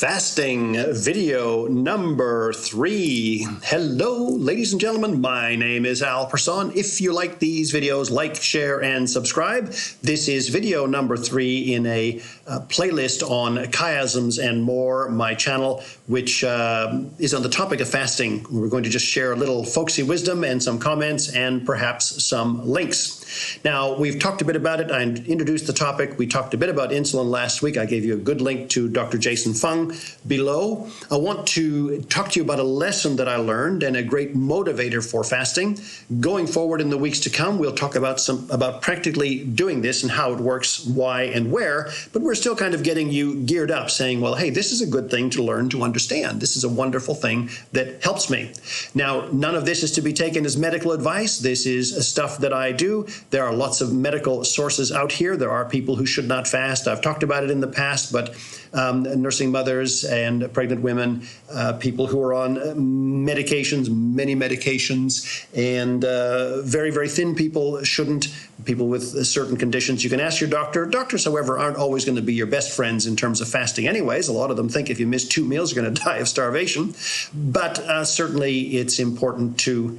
Fasting video number 3. Hello, ladies and gentlemen. My name is Persohn. If you like these videos, like, share, and subscribe. This is video number 3 in a playlist on chiasms and more, my channel, which is on the topic of fasting. We're going to just share a little folksy wisdom and some comments and perhaps some links. Now, we've talked a bit about it. I introduced the topic. We talked a bit about insulin last week. I gave you a good link to Dr. Jason Fung below. I want to talk to you about a lesson that I learned and a great motivator for fasting. Going forward in the weeks to come, we'll talk about practically doing this and how it works, why and where, but we're still kind of getting you geared up, saying, well, hey, this is a good thing to learn to understand. This is a wonderful thing that helps me. Now, none of this is to be taken as medical advice. This is stuff that I do. There are lots of medical sources out here. There are people who should not fast. I've talked about it in the past, but nursing mothers and pregnant women, people who are on medications, many medications, and very, very thin people shouldn't. People with certain conditions, you can ask your doctor. Doctors, however, aren't always going to be your best friends in terms of fasting anyways. A lot of them think if you miss 2 meals, you're going to die of starvation. But certainly it's important to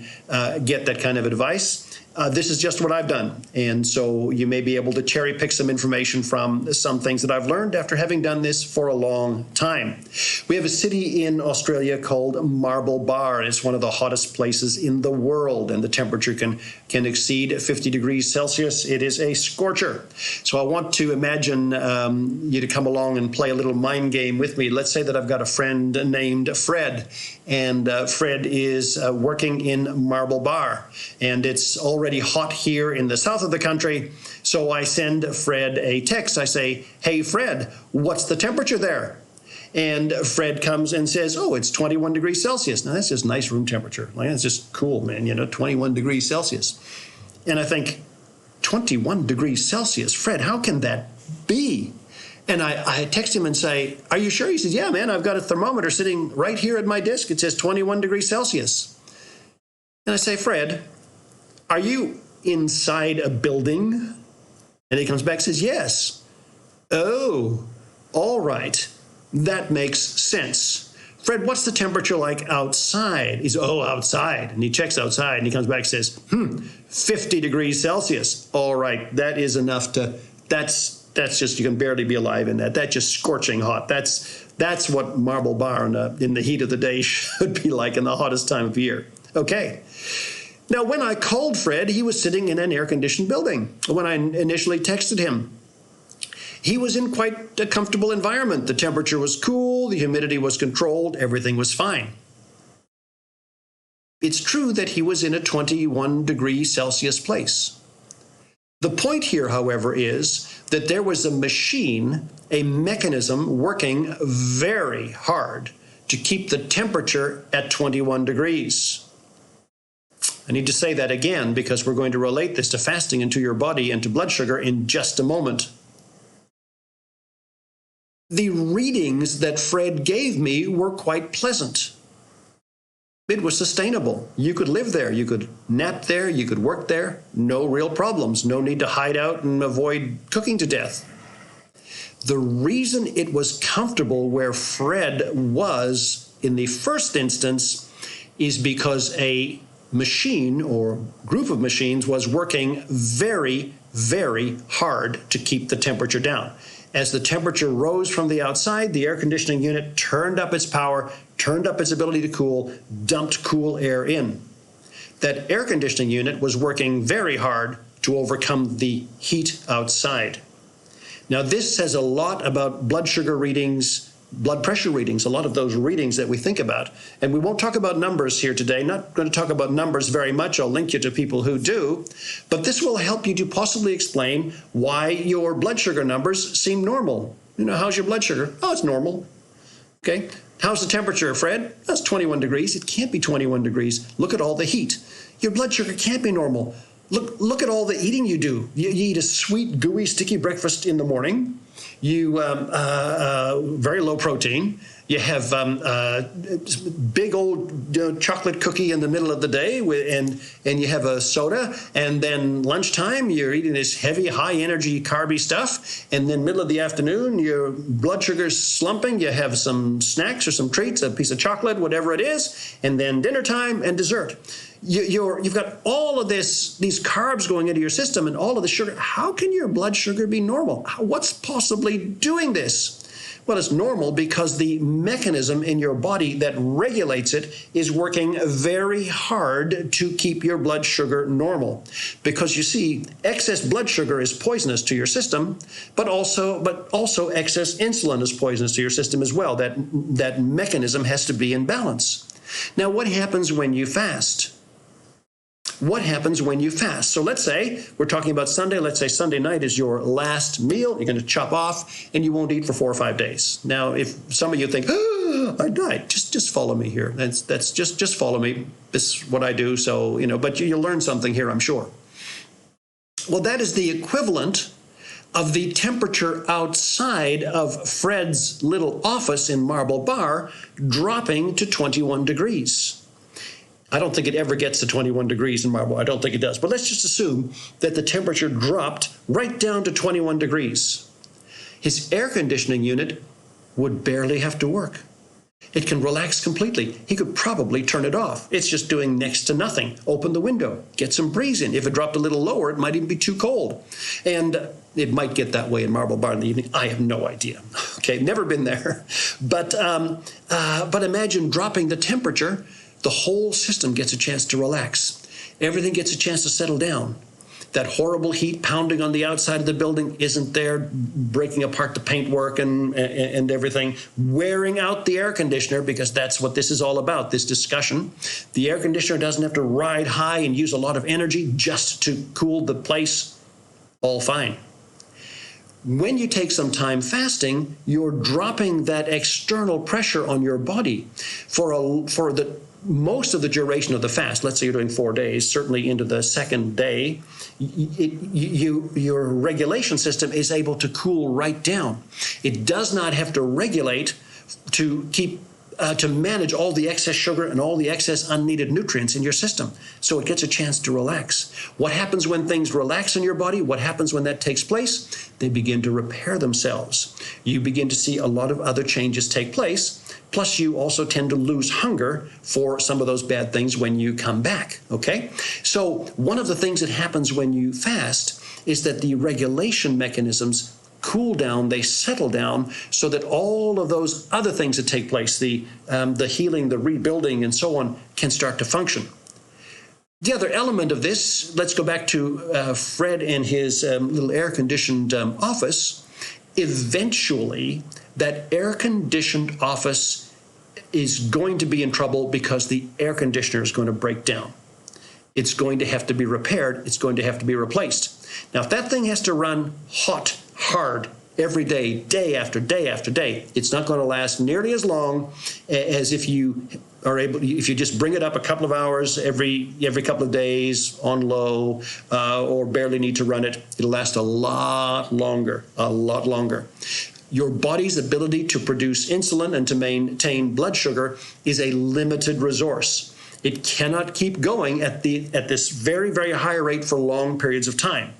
get that kind of advice. This is just what I've done. And so you may be able to cherry pick some information from some things that I've learned after having done this for a long time. We have a city in Australia called Marble Bar. It's one of the hottest places in the world, and the temperature can exceed 50 degrees Celsius. It is a scorcher. So I want to imagine you to come along and play a little mind game with me. Let's say that I've got a friend named Fred, and Fred is working in Marble Bar, and it's already hot here in the south of the country. So I send Fred a text. I say, hey, Fred, what's the temperature there? And Fred comes and says, oh, it's 21 degrees Celsius. Now, that's just nice room temperature. Like, that's just cool, man, 21 degrees Celsius. And I think, 21 degrees Celsius? Fred, how can that be? And I text him and say, are you sure? He says, yeah, man, I've got a thermometer sitting right here at my desk. It says 21 degrees Celsius. And I say, Fred, are you inside a building? And he comes back and says, yes. Oh, all right. That makes sense. Fred, what's the temperature like outside? He's, oh, outside. And he checks outside and he comes back and says, 50 degrees Celsius. All right, that is enough to, that's just, you can barely be alive in that. That's just scorching hot. That's what Marble Bar in the heat of the day should be like in the hottest time of year. Okay. Now, when I called Fred, he was sitting in an air-conditioned building. When I initially texted him, he was in quite a comfortable environment. The temperature was cool, the humidity was controlled, everything was fine. It's true that he was in a 21 degrees Celsius place. The point here, however, is that there was a machine, a mechanism working very hard to keep the temperature at 21 degrees. I need to say that again because we're going to relate this to fasting and to your body and to blood sugar in just a moment. The readings that Fred gave me were quite pleasant. It was sustainable. You could live there. You could nap there. You could work there. No real problems. No need to hide out and avoid cooking to death. The reason it was comfortable where Fred was in the first instance is because a machine or group of machines was working very, very hard to keep the temperature down. As the temperature rose from the outside, the air conditioning unit turned up its power, turned up its ability to cool, dumped cool air in. That air conditioning unit was working very hard to overcome the heat outside. Now, this says a lot about blood sugar readings, blood pressure readings, a lot of those readings that we think about. And we won't talk about numbers here today. Not going to talk about numbers very much. I'll link you to people who do. But this will help you to possibly explain why your blood sugar numbers seem normal. How's your blood sugar? Oh, it's normal. Okay. How's the temperature, Fred? That's 21 degrees. It can't be 21 degrees. Look at all the heat. Your blood sugar can't be normal. Look at all the eating you do. You eat a sweet, gooey, sticky breakfast in the morning. You very low protein. You have big old chocolate cookie in the middle of the day, and you have a soda. And then lunchtime, you're eating this heavy, high-energy, carby stuff. And then middle of the afternoon, your blood sugar's slumping. You have some snacks or some treats, a piece of chocolate, whatever it is. And then dinner time and dessert. You've got all of these carbs going into your system and all of the sugar. How can your blood sugar be normal? What's possibly doing this? Well, it's normal because the mechanism in your body that regulates it is working very hard to keep your blood sugar normal. Because you see, excess blood sugar is poisonous to your system, but also excess insulin is poisonous to your system as well. That mechanism has to be in balance. Now, what happens when you fast? What happens when you fast? So let's say we're talking about Sunday. Let's say Sunday night is your last meal. You're going to chop off and you won't eat for 4 or 5 days. Now, if some of you think, oh, I died, just follow me here. That's just follow me. This is what I do. So, but you'll learn something here, I'm sure. Well, that is the equivalent of the temperature outside of Fred's little office in Marble Bar dropping to 21 degrees. I don't think it ever gets to 21 degrees in Marble. I don't think it does. But let's just assume that the temperature dropped right down to 21 degrees. His air conditioning unit would barely have to work. It can relax completely. He could probably turn it off. It's just doing next to nothing. Open the window, get some breeze in. If it dropped a little lower, it might even be too cold. And it might get that way in Marble Bar in the evening. I have no idea. Okay, never been there. But imagine dropping the temperature. The whole system gets a chance to relax. Everything gets a chance to settle down. That horrible heat pounding on the outside of the building isn't there, breaking apart the paintwork and everything, wearing out the air conditioner, because that's what this is all about, this discussion. The air conditioner doesn't have to ride high and use a lot of energy just to cool the place. All fine. When you take some time fasting, you're dropping that external pressure on your body for the most of the duration of the fast. Let's say you're doing 4 days, certainly into the second day, your regulation system is able to cool right down. It does not have to regulate to manage all the excess sugar and all the excess unneeded nutrients in your system. So it gets a chance to relax. What happens when things relax in your body? What happens when that takes place? They begin to repair themselves. You begin to see a lot of other changes take place. Plus, you also tend to lose hunger for some of those bad things when you come back, okay? So one of the things that happens when you fast is that the regulation mechanisms cool down, they settle down, so that all of those other things that take place, the healing, the rebuilding, and so on, can start to function. The other element of this, let's go back to Fred and his little air-conditioned office. Eventually, that air-conditioned office is going to be in trouble because the air conditioner is going to break down. It's going to have to be repaired. It's going to have to be replaced. Now, if that thing has to run hot, hard, every day, day after day after day, it's not going to last nearly as long as if you just bring it up a couple of hours every couple of days on low, or barely need to run it. It'll last a lot longer, a lot longer. Your body's ability to produce insulin and to maintain blood sugar is a limited resource. It cannot keep going at this very, very high rate for long periods of time.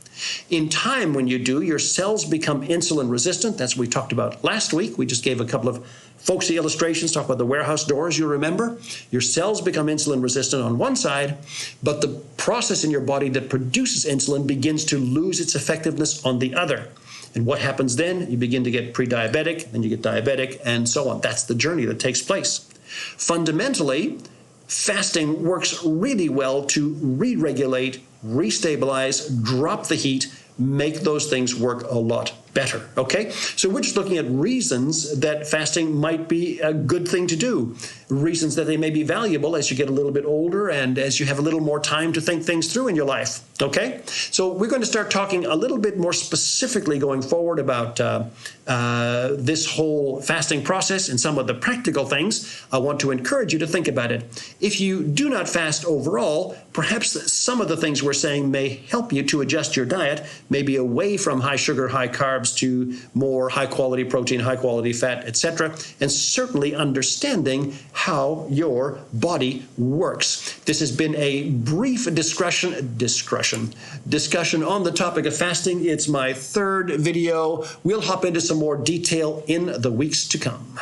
In time, when you do, your cells become insulin resistant. That's what we talked about last week. We just gave a couple of folksy illustrations, talk about the warehouse doors, you remember. Your cells become insulin resistant on one side, but the process in your body that produces insulin begins to lose its effectiveness on the other. And what happens then? You begin to get pre-diabetic, then you get diabetic, and so on. That's the journey that takes place. Fundamentally, fasting works really well to re-regulate, restabilize, drop the heat, make those things work a lot better, okay? So we're just looking at reasons that fasting might be a good thing to do, reasons that they may be valuable as you get a little bit older and as you have a little more time to think things through in your life, okay? So we're going to start talking a little bit more specifically going forward about this whole fasting process and some of the practical things. I want to encourage you to think about it. If you do not fast overall, perhaps some of the things we're saying may help you to adjust your diet, maybe away from high sugar, high carbs to more high quality protein, high quality fat, etc., and certainly understanding how your body works. This has been a brief discussion on the topic of fasting. It's my third video. We'll hop into some more detail in the weeks to come.